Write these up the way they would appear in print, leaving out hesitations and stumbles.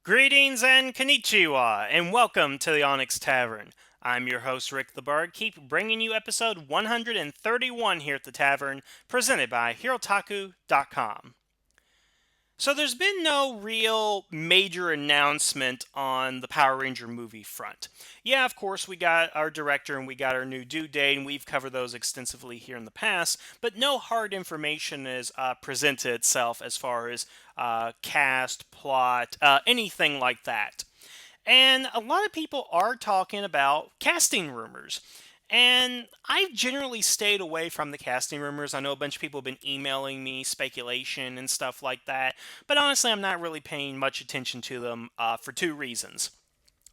Greetings and konnichiwa, and welcome to the Onyx Tavern. I'm your host, Rick the Bard. Keep bringing you episode 131 here at the Tavern, presented by Hirotaku.com. So there's been no real major announcement on the Power Ranger movie front. Yeah, of course, we got our director and we got our new due date, and we've covered those extensively here in the past, but no hard information is presented itself as far as cast, plot, anything like that. And a lot of people are talking about casting rumors. And I've generally stayed away from the casting rumors. I know a bunch of people have been emailing me speculation and stuff like that. But honestly, I'm not really paying much attention to them for two reasons.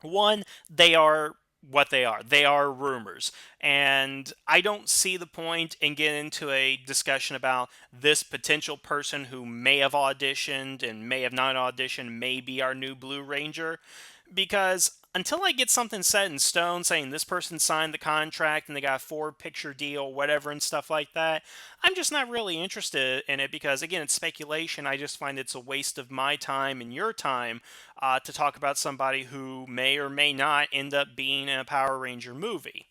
One, they are what they are. They are rumors. And I don't see the point in getting into a discussion about this potential person who may have auditioned and may have not auditioned, may be our new Blue Ranger, because until I get something set in stone saying this person signed the contract and they got a four picture deal, whatever, and stuff like that, I'm just not really interested in it because, again, it's speculation. I just find it's a waste of my time and your time to talk about somebody who may or may not end up being in a Power Ranger movie.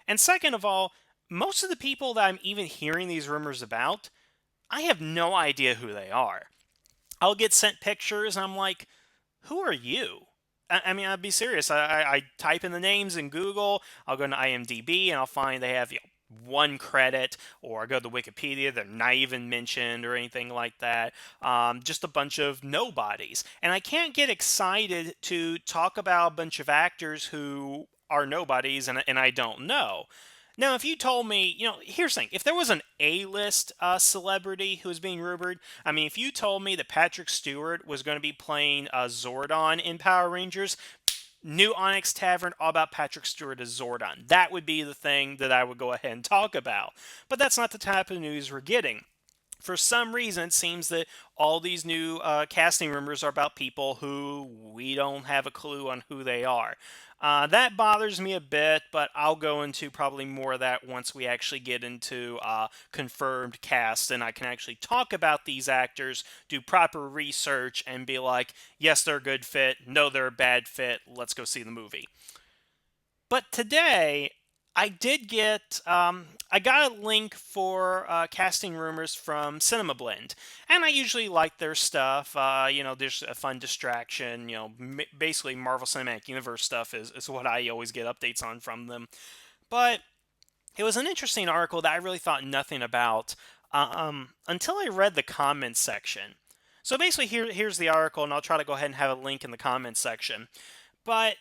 And second of all, most of the people that I'm even hearing these rumors about, I have no idea who they are. I'll get sent pictures and I'm like, who are you? I mean, I'd be serious. I type in the names in Google. I'll go to IMDb and I'll find they have one credit, or I go to Wikipedia. They're not even mentioned or anything like that. Just a bunch of nobodies, and I can't get excited to talk about a bunch of actors who are nobodies and I don't know. Now, if you told me, here's the thing: if there was an A-list celebrity who was being rumored, I mean, if you told me that Patrick Stewart was going to be playing Zordon in Power Rangers, new Onyx Tavern, all about Patrick Stewart as Zordon. That would be the thing that I would go ahead and talk about. But that's not the type of news we're getting. For some reason, it seems that all these new casting rumors are about people who we don't have a clue on who they are. That bothers me a bit, but I'll go into probably more of that once we actually get into confirmed cast and I can actually talk about these actors, do proper research, and be like, yes, they're a good fit, no, they're a bad fit, let's go see the movie. But today, I got a link for casting rumors from Cinema Blend, and I usually like their stuff. There's a fun distraction. Basically Marvel Cinematic Universe stuff is what I always get updates on from them. But it was an interesting article that I really thought nothing about until I read the comments section. So basically, here's the article, and I'll try to go ahead and have a link in the comments section. But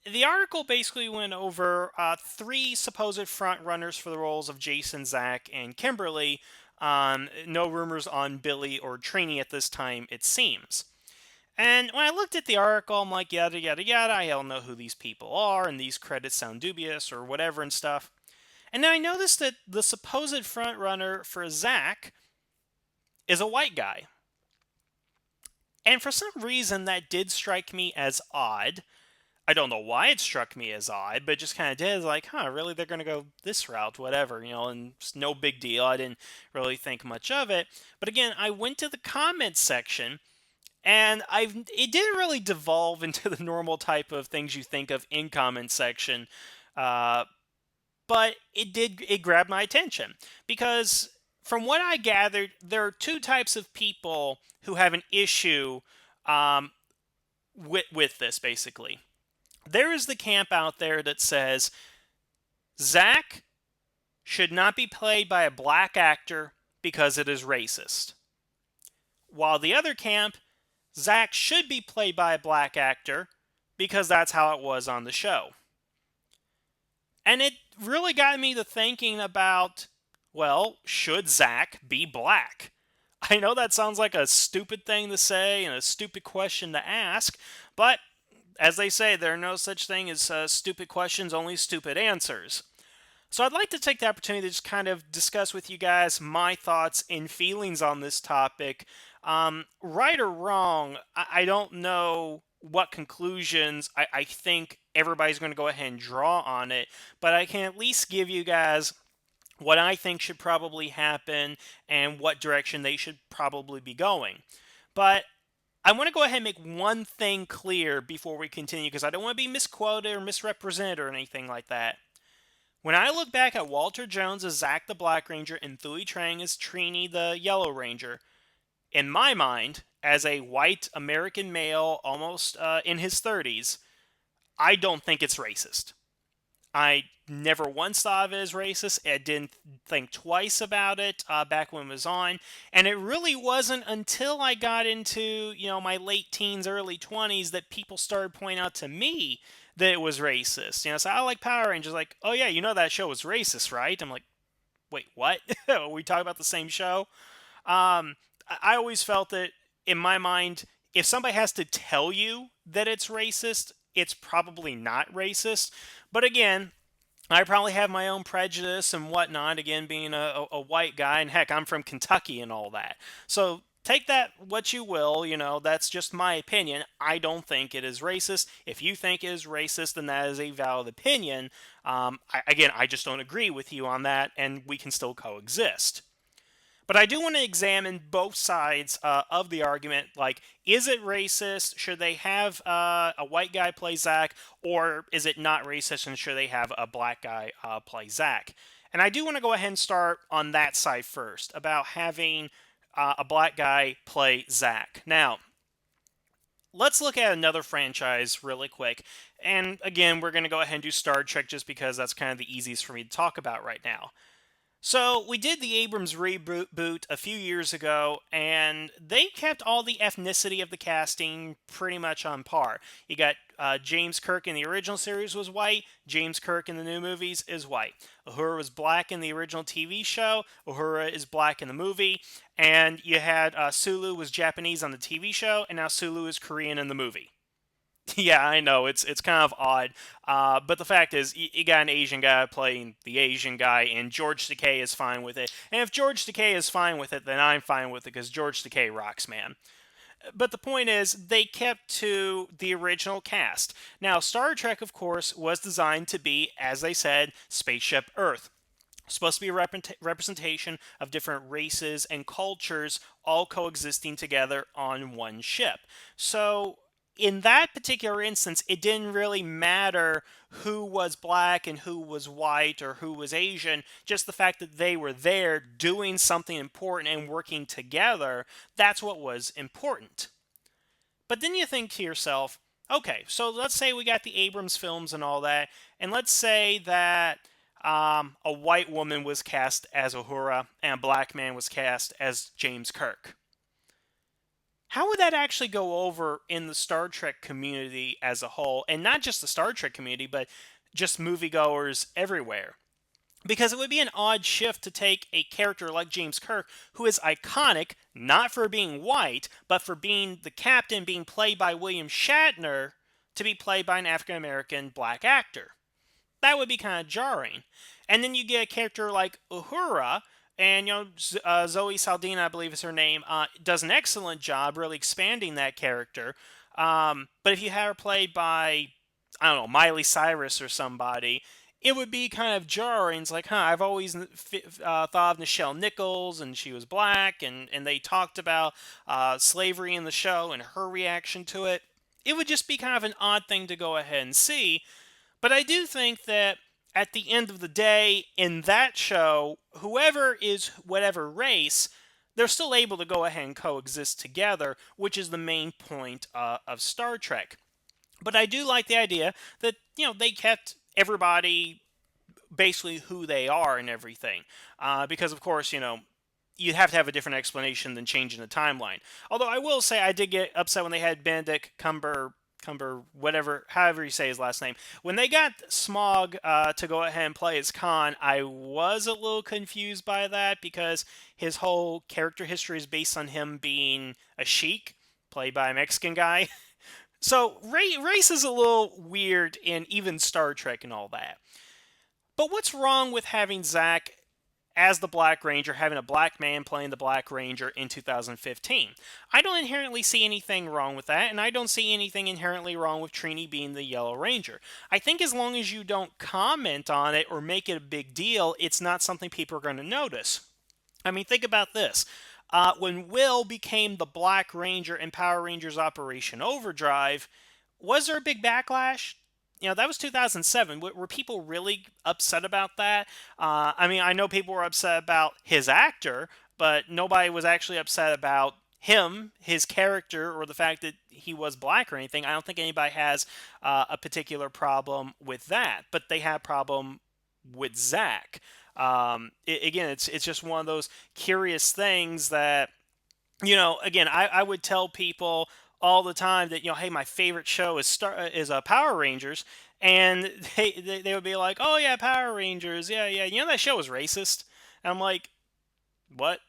the article basically went over three supposed front runners for the roles of Jason, Zack, and Kimberly. No rumors on Billy or Trini at this time, it seems. And when I looked at the article, I'm like, yada, yada, yada, I don't know who these people are, and these credits sound dubious or whatever and stuff. And then I noticed that the supposed front runner for Zack is a white guy. And for some reason, that did strike me as odd. I don't know why it struck me as odd, but it just kind of did. Like, huh, really? They're going to go this route, whatever, and it's no big deal. I didn't really think much of it. But again, I went to the comments section, and it didn't really devolve into the normal type of things you think of in comment section, uh, but it grabbed my attention because from what I gathered, there are two types of people who have an issue um, with this, basically. There is the camp out there that says Zack should not be played by a black actor because it is racist. While the other camp, Zack should be played by a black actor because that's how it was on the show. And it really got me to thinking about, well, should Zack be black? I know that sounds like a stupid thing to say and a stupid question to ask, but as they say, there are no such thing as stupid questions, only stupid answers. So I'd like to take the opportunity to just kind of discuss with you guys my thoughts and feelings on this topic. Right or wrong, I don't know what conclusions I think everybody's going to go ahead and draw on it, but I can at least give you guys what I think should probably happen and what direction they should probably be going. But I want to go ahead and make one thing clear before we continue because I don't want to be misquoted or misrepresented or anything like that. When I look back at Walter Jones as Zack the Black Ranger and Thuy Trang as Trini the Yellow Ranger, in my mind, as a white American male, almost in his 30s, I don't think it's racist. I never once thought of it as racist. I didn't think twice about it back when it was on. And it really wasn't until I got into, my late teens, early 20s that people started pointing out to me that it was racist. So I like Power Rangers. Like, oh yeah, that show was racist, right? I'm like, wait, what? Are we talking about the same show? I always felt that, in my mind, if somebody has to tell you that it's racist, it's probably not racist. But again, I probably have my own prejudice and whatnot, again, being a white guy, and heck, I'm from Kentucky and all that. So take that what you will, that's just my opinion. I don't think it is racist. If you think it is racist, then that is a valid opinion. I just don't agree with you on that, and we can still coexist. But I do want to examine both sides of the argument. Like, is it racist? Should they have a white guy play Zack? Or is it not racist and should they have a black guy play Zack? And I do want to go ahead and start on that side first about having a black guy play Zack. Now, let's look at another franchise really quick. And again, we're going to go ahead and do Star Trek just because that's kind of the easiest for me to talk about right now. So we did the Abrams reboot a few years ago, and they kept all the ethnicity of the casting pretty much on par. You got James Kirk in the original series was white. James Kirk in the new movies is white. Uhura was black in the original TV show. Uhura is black in the movie. And you had Sulu was Japanese on the TV show, and now Sulu is Korean in the movie. Yeah, I know it's kind of odd, but the fact is, you got an Asian guy playing the Asian guy, and George Takei is fine with it. And if George Takei is fine with it, then I'm fine with it because George Takei rocks, man. But the point is, they kept to the original cast. Now, Star Trek, of course, was designed to be, as they said, Spaceship Earth. Supposed to be a representation of different races and cultures all coexisting together on one ship. So in that particular instance, it didn't really matter who was black and who was white or who was Asian. Just the fact that they were there doing something important and working together, that's what was important. But then you think to yourself, okay, so let's say we got the Abrams films and all that, and let's say that a white woman was cast as Uhura and a black man was cast as James Kirk. How would that actually go over in the Star Trek community as a whole? And not just the Star Trek community, but just moviegoers everywhere. Because it would be an odd shift to take a character like James Kirk, who is iconic, not for being white, but for being the captain being played by William Shatner, to be played by an African American black actor. That would be kind of jarring. And then you get a character like Uhura, and Zoe Saldana, I believe is her name, does an excellent job really expanding that character. But if you have her played by, I don't know, Miley Cyrus or somebody, it would be kind of jarring. It's like, I've always thought of Nichelle Nichols, and she was black, and they talked about slavery in the show and her reaction to it. It would just be kind of an odd thing to go ahead and see. But I do think that at the end of the day, in that show, whoever is whatever race, they're still able to go ahead and coexist together, which is the main point of Star Trek. But I do like the idea that, they kept everybody basically who they are and everything. Because, of course, you'd have to have a different explanation than changing the timeline. Although I will say I did get upset when they had Benedict whatever, however you say his last name. When they got Smog to go ahead and play as Khan, I was a little confused by that because his whole character history is based on him being a sheik, played by a Mexican guy. So race is a little weird in even Star Trek and all that. But what's wrong with having Zack as the Black Ranger, having a black man playing the Black Ranger in 2015? I don't inherently see anything wrong with that, and I don't see anything inherently wrong with Trini being the Yellow Ranger. I think as long as you don't comment on it or make it a big deal, it's not something people are going to notice. I mean, think about this. When Will became the Black Ranger in Power Rangers Operation Overdrive, was there a big backlash? That was 2007. Were people really upset about that? I mean, I know people were upset about his actor, but nobody was actually upset about him, his character, or the fact that he was black or anything. I don't think anybody has a particular problem with that, but they have a problem with Zack. Again, it's just one of those curious things that again, I would tell people all the time that hey, my favorite show is Power Rangers, and they would be like, oh yeah, Power Rangers, yeah, yeah, that show was racist. And I'm like, what?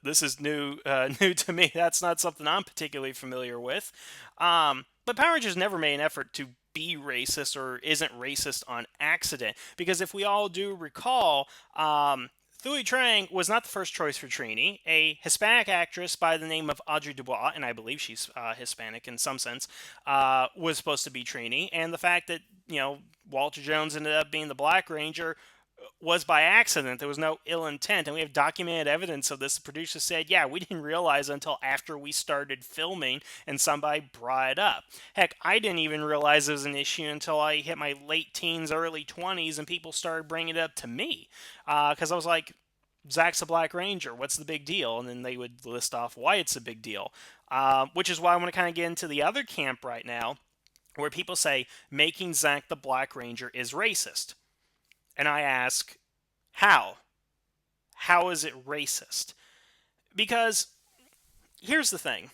This is new, new to me. That's not something I'm particularly familiar with. But Power Rangers never made an effort to be racist or isn't racist on accident. Because if we all do recall, Thuy Trang was not the first choice for Trini. A Hispanic actress by the name of Audrey Dubois, and I believe she's Hispanic in some sense, was supposed to be Trini. And the fact that, Walter Jones ended up being the Black Ranger was by accident. There was no ill intent, and we have documented evidence of this. The producer said, "Yeah, we didn't realize until after we started filming, and somebody brought it up." Heck, I didn't even realize it was an issue until I hit my late teens, early 20s, and people started bringing it up to me because I was like, "Zack's a Black Ranger. What's the big deal?" And then they would list off why it's a big deal, which is why I want to kind of get into the other camp right now, where people say making Zack the Black Ranger is racist. And I ask, how? How is it racist? Because here's the thing.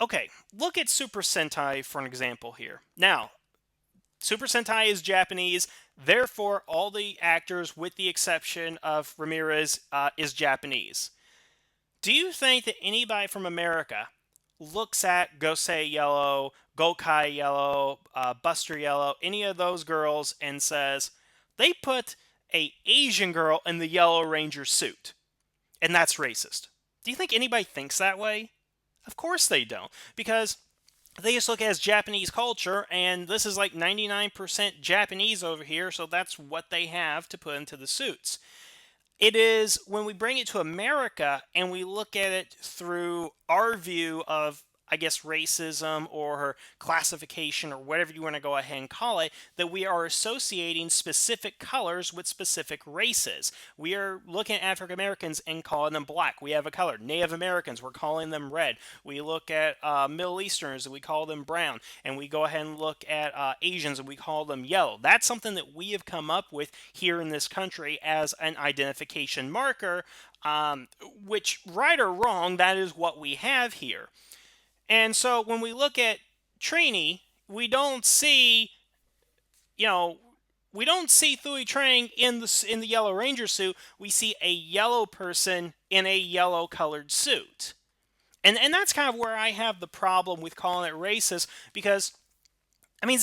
Okay, look at Super Sentai for an example here. Now, Super Sentai is Japanese, therefore, all the actors, with the exception of Ramirez, is Japanese. Do you think that anybody from America looks at Gosei Yellow, Gokai Yellow, Buster Yellow, any of those girls, and says they put a Asian girl in the Yellow Ranger suit, and that's racist? Do you think anybody thinks that way? Of course they don't, because they just look at it as Japanese culture, and this is like 99% Japanese over here, so that's what they have to put into the suits. It is when we bring it to America and we look at it through our view of, I guess, racism or classification or whatever you want to go ahead and call it, that we are associating specific colors with specific races. We are looking at African Americans and calling them black. We have a color. Native Americans, we're calling them red. We look at Middle Easterners and we call them brown. And we go ahead and look at Asians and we call them yellow. That's something that we have come up with here in this country as an identification marker, which, right or wrong, that is what we have here. And so when we look at Trini, we don't see, you know, we don't see Thuy Trang in the Yellow Ranger suit. We see a yellow person in a yellow colored suit. And that's kind of where I have the problem with calling it racist, because I mean,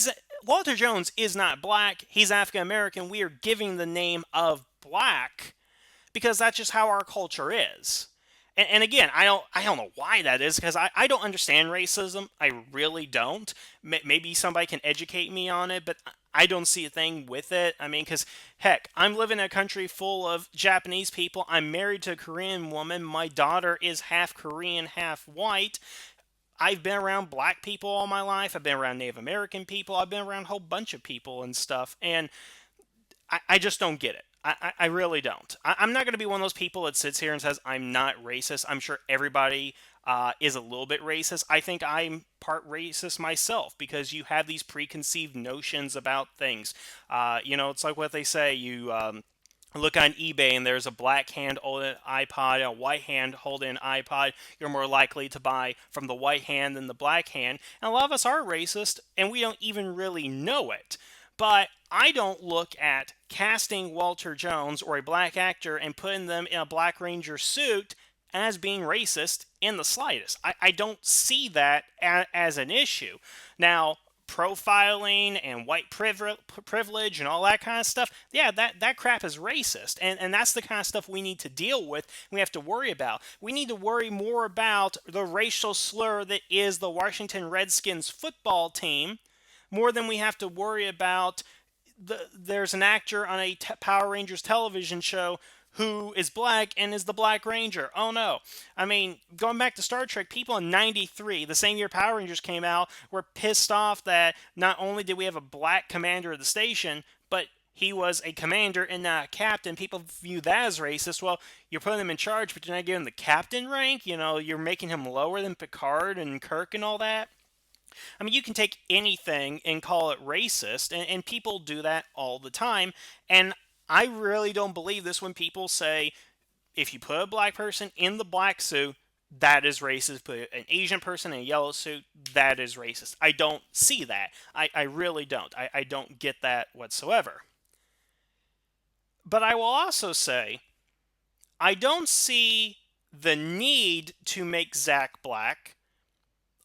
Walter Jones is not black. He's African American. We are giving the name of black because that's just how our culture is. And again, I don't know why that is, because I don't understand racism. I really don't. Maybe somebody can educate me on it, but I don't see a thing with it. I mean, because heck, I'm living in a country full of Japanese people. I'm married to a Korean woman. My daughter is half Korean, half white. I've been around black people all my life. I've been around Native American people. I've been around a whole bunch of people and stuff. And I just don't get it. I really don't. I'm not going to be one of those people that sits here and says I'm not racist. I'm sure everybody is a little bit racist. I think I'm part racist myself, because you have these preconceived notions about things. It's like what they say. You look on eBay and there's a black hand holding an iPod, a white hand holding an iPod. You're more likely to buy from the white hand than the black hand. And a lot of us are racist, and we don't even really know it. But I don't look at casting Walter Jones or a black actor and putting them in a Black Ranger suit as being racist in the slightest. I don't see that as an issue. Now, profiling and white privilege and all that kind of stuff, yeah, that crap is racist. And that's the kind of stuff we need to deal with, we have to worry about. We need to worry more about the racial slur that is the Washington Redskins football team, more than we have to worry about there's an actor on a Power Rangers television show who is black and is the Black Ranger. Oh no. I mean, going back to Star Trek, people in 93, the same year Power Rangers came out, were pissed off that not only did we have a black commander of the station, but he was a commander and not a captain. People view that as racist. Well, you're putting him in charge, but you're not giving him the captain rank. You're making him lower than Picard and Kirk and all that. I mean, you can take anything and call it racist, and people do that all the time. And I really don't believe this when people say if you put a black person in the black suit, that is racist. Put an Asian person in a yellow suit, that is racist. I don't see that. I really don't. I don't get that whatsoever. But I will also say, I don't see the need to make Zack black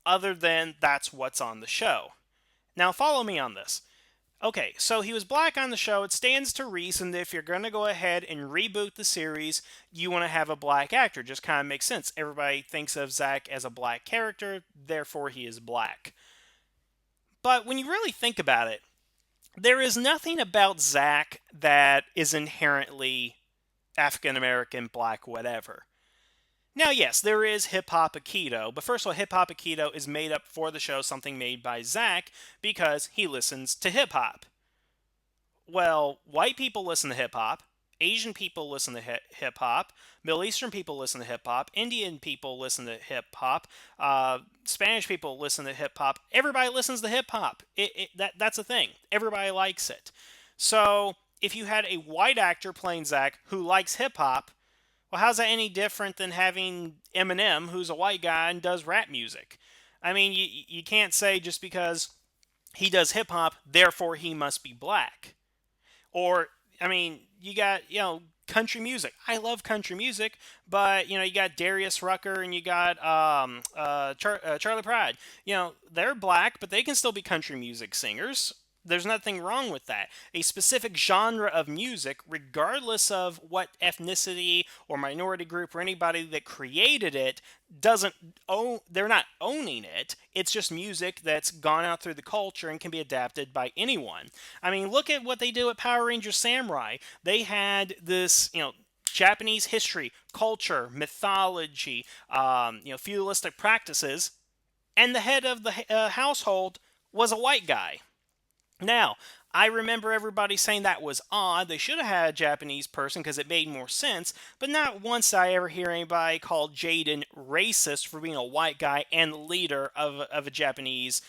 other than that's what's on the show. Now, follow me on this. Okay, so he was black on the show. It stands to reason that if you're going to go ahead and reboot the series, you want to have a black actor. Just kind of makes sense. Everybody thinks of Zack as a black character, therefore he is black. But when you really think about it, there is nothing about Zack that is inherently African American, black, whatever. Now, yes, there is Hip Hop Aikido, but first of all, Hip Hop Aikido is made up for the show, something made by Zack, because he listens to hip hop. Well, white people listen to hip hop, Asian people listen to hip hop, Middle Eastern people listen to hip hop, Indian people listen to hip hop, Spanish people listen to hip hop. Everybody listens to hip hop. That's a thing. Everybody likes it. So if you had a white actor playing Zack who likes hip hop, well, how's that any different than having Eminem, who's a white guy and does rap music? I mean, you can't say just because he does hip hop, therefore he must be black. Or, I mean, you got, country music. I love country music, but, you got Darius Rucker and you got Charlie Pride. They're black, but they can still be country music singers. There's nothing wrong with that. A specific genre of music, regardless of what ethnicity or minority group or anybody that created it, doesn't own. They're not owning it. It's just music that's gone out through the culture and can be adapted by anyone. I mean, look at what they do at Power Rangers Samurai. They had this, Japanese history, culture, mythology, feudalistic practices, and the head of the household was a white guy. Now, I remember everybody saying that was odd. They should have had a Japanese person because it made more sense, but not once did I ever hear anybody call Jaden racist for being a white guy and leader of a Japanese,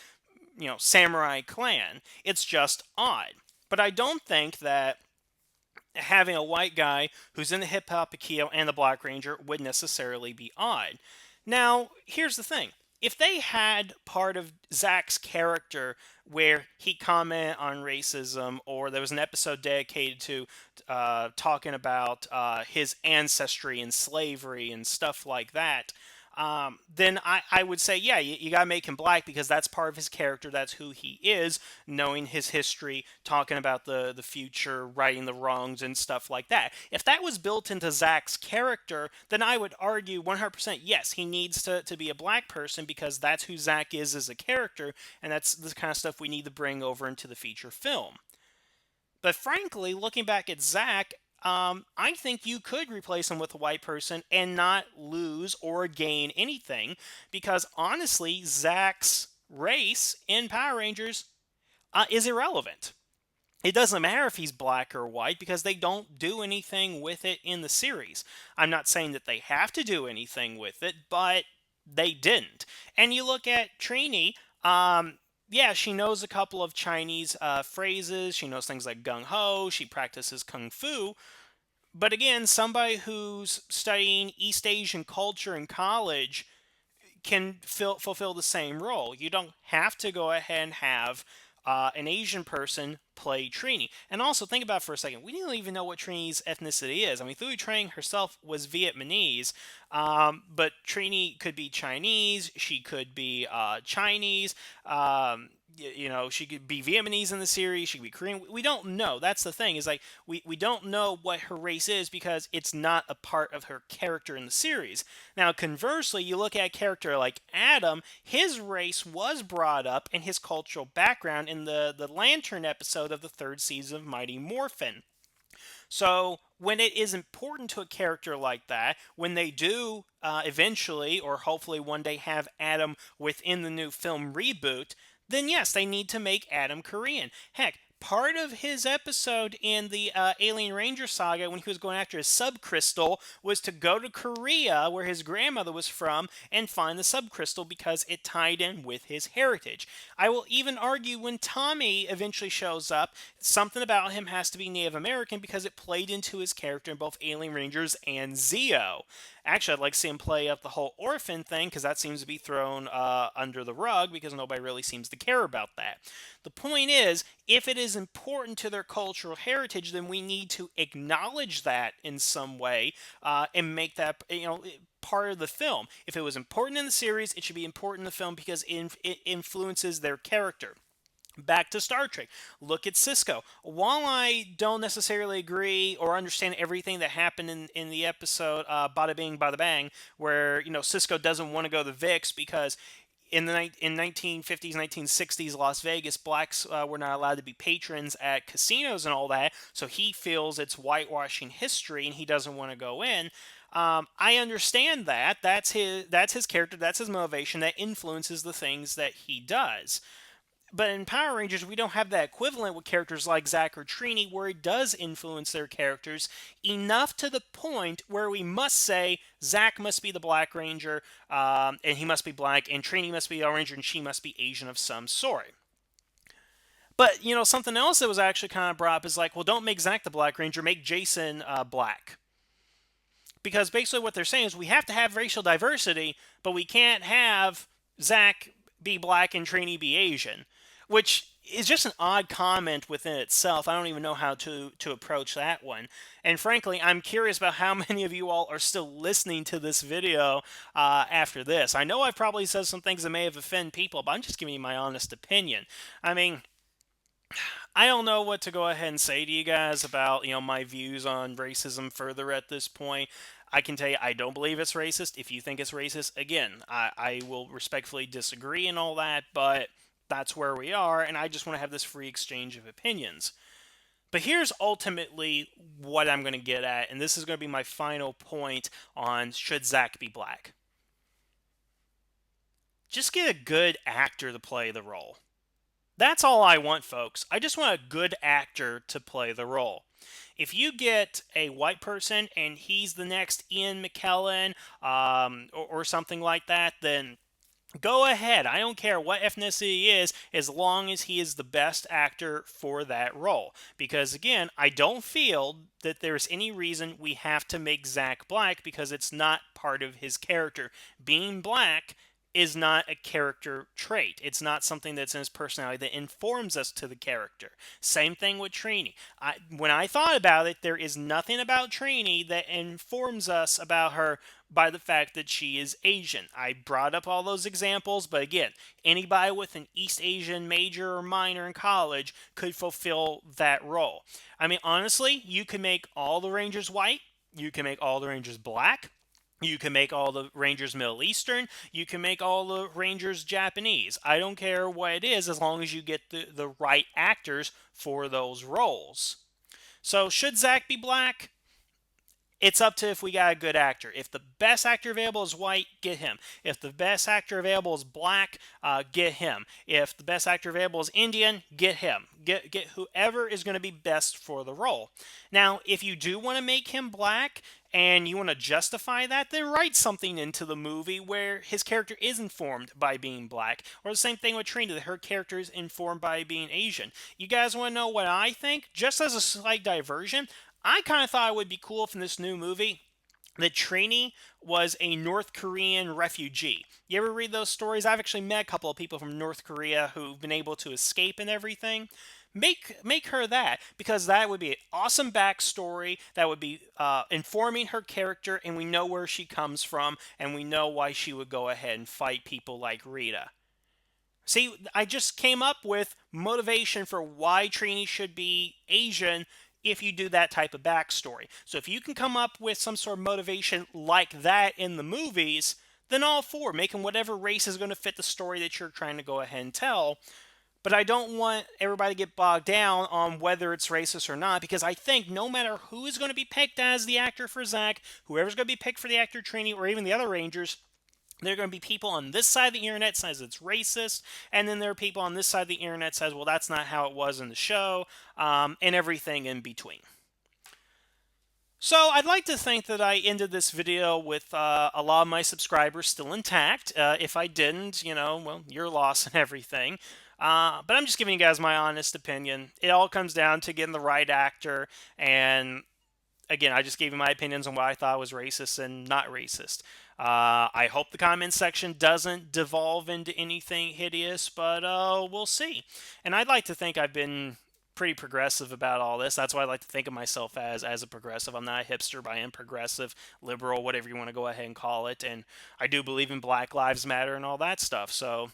samurai clan. It's just odd. But I don't think that having a white guy who's in the hip hop Aikido and the Black Ranger would necessarily be odd. Now, here's the thing. If they had part of Zack's character where he commented on racism, or there was an episode dedicated to talking about his ancestry and slavery and stuff like that, then I would say, yeah, you got to make him black because that's part of his character. That's who he is, knowing his history, talking about the future, righting the wrongs, and stuff like that. If that was built into Zack's character, then I would argue 100% yes, he needs to be a black person because that's who Zack is as a character, and that's the kind of stuff we need to bring over into the feature film. But frankly, looking back at Zack, I think you could replace him with a white person and not lose or gain anything because honestly, Zack's race in Power Rangers is irrelevant. It doesn't matter if he's black or white because they don't do anything with it in the series. I'm not saying that they have to do anything with it, but they didn't. And you look at Trini, yeah, she knows a couple of Chinese phrases. She knows things like gung ho. She practices kung fu. But again, somebody who's studying East Asian culture in college can fulfill the same role. You don't have to go ahead and have an Asian person play Trini. And also, think about it for a second. We don't even know what Trini's ethnicity is. I mean, Thuy Trang herself was Vietnamese, but Trini could be Chinese. She could be Chinese. She could be Vietnamese in the series. She could be Korean. We don't know. That's the thing. Is like we don't know what her race is because it's not a part of her character in the series. Now, conversely, you look at a character like Adam. His race was brought up in his cultural background in the Lantern episode of the third season of Mighty Morphin. So when it is important to a character like that, when they do eventually or hopefully one day have Adam within the new film reboot, then yes, they need to make Adam Korean. Heck, part of his episode in the Alien Ranger saga when he was going after his subcrystal was to go to Korea, where his grandmother was from, and find the subcrystal because it tied in with his heritage. I will even argue when Tommy eventually shows up, something about him has to be Native American because it played into his character in both Alien Rangers and Zeo. Actually, I'd like to see him play up the whole orphan thing because that seems to be thrown under the rug because nobody really seems to care about that. The point is, if it is important to their cultural heritage, then we need to acknowledge that in some way and make that part of the film. If it was important in the series, it should be important in the film because it influences their character. Back to Star Trek. Look at Cisco. While I don't necessarily agree or understand everything that happened in the episode Bada Bing Bada Bang, where Cisco doesn't want to go to VIX because in 1950s 1960s Las Vegas, blacks were not allowed to be patrons at casinos and all that, so he feels it's whitewashing history and he doesn't want to go in. I understand that. That's his character, that's his motivation, that influences the things that he does. But in Power Rangers, we don't have that equivalent with characters like Zack or Trini, where it does influence their characters enough to the point where we must say Zack must be the Black Ranger, and he must be black, and Trini must be a Ranger, and she must be Asian of some sort. But something else that was actually kind of brought up is like, well, don't make Zack the Black Ranger, make Jason black. Because basically what they're saying is we have to have racial diversity, but we can't have Zack be black and Trini be Asian, which is just an odd comment within itself. I don't even know how to approach that one. And frankly, I'm curious about how many of you all are still listening to this video after this. I know I've probably said some things that may have offended people, but I'm just giving you my honest opinion. I mean, I don't know what to go ahead and say to you guys about, my views on racism further at this point. I can tell you I don't believe it's racist. If you think it's racist, again, I will respectfully disagree and all that, but that's where we are, and I just want to have this free exchange of opinions. But here's ultimately what I'm going to get at, and this is going to be my final point on should Zack be black. Just get a good actor to play the role. That's all I want, folks. I just want a good actor to play the role. If you get a white person and he's the next Ian McKellen or something like that, then go ahead. I don't care what ethnicity he is, as long as he is the best actor for that role. Because again, I don't feel that there's any reason we have to make Zack black because it's not part of his character. Being black is not a character trait. It's not something that's in his personality that informs us to the character. Same thing with Trini. When I thought about it, there is nothing about Trini that informs us about her by the fact that she is Asian. I brought up all those examples, but again, anybody with an East Asian major or minor in college could fulfill that role. I mean, honestly, you can make all the Rangers white, you can make all the Rangers black, you can make all the Rangers Middle Eastern. You can make all the Rangers Japanese. I don't care what it is as long as you get the right actors for those roles. So, should Zack be black? It's up to if we got a good actor. If the best actor available is white, get him. If the best actor available is black, get him. If the best actor available is Indian, get him. Get whoever is going to be best for the role. Now, if you do want to make him black and you want to justify that, then write something into the movie where his character is informed by being black. Or the same thing with Trina, that her character is informed by being Asian. You guys want to know what I think? Just as a slight diversion, I kind of thought it would be cool if in this new movie that Trini was a North Korean refugee. You ever read those stories? I've actually met a couple of people from North Korea who've been able to escape and everything. Make her that, because that would be an awesome backstory that would be informing her character, and we know where she comes from, and we know why she would go ahead and fight people like Rita. See, I just came up with motivation for why Trini should be Asian if you do that type of backstory. So if you can come up with some sort of motivation like that in the movies, then all for making whatever race is going to fit the story that you're trying to go ahead and tell. But I don't want everybody to get bogged down on whether it's racist or not, because I think no matter who is going to be picked as the actor for Zack, whoever's going to be picked for the actor Trini, or even the other Rangers, there are going to be people on this side of the internet says it's racist, and then there are people on this side of the internet says, well, that's not how it was in the show, and everything in between. So I'd like to think that I ended this video with a lot of my subscribers still intact. If I didn't, well, your loss and everything. But I'm just giving you guys my honest opinion. It all comes down to getting the right actor, and again, I just gave you my opinions on what I thought was racist and not racist. I hope the comment section doesn't devolve into anything hideous, but we'll see. And I'd like to think I've been pretty progressive about all this. That's why I like to think of myself as a progressive. I'm not a hipster, but I am progressive, liberal, whatever you want to go ahead and call it. And I do believe in Black Lives Matter and all that stuff. So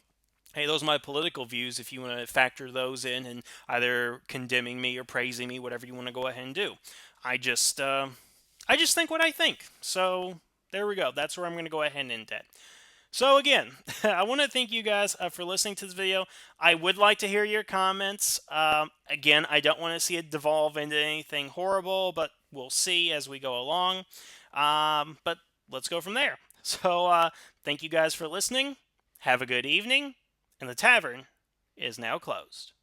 hey, those are my political views if you want to factor those in and either condemning me or praising me, whatever you want to go ahead and do. I just, uh, I just think what I think. So there we go. That's where I'm going to go ahead and end it. So again, I want to thank you guys for listening to this video. I would like to hear your comments. Again, I don't want to see it devolve into anything horrible, but we'll see as we go along. But let's go from there. So thank you guys for listening. Have a good evening, and the tavern is now closed.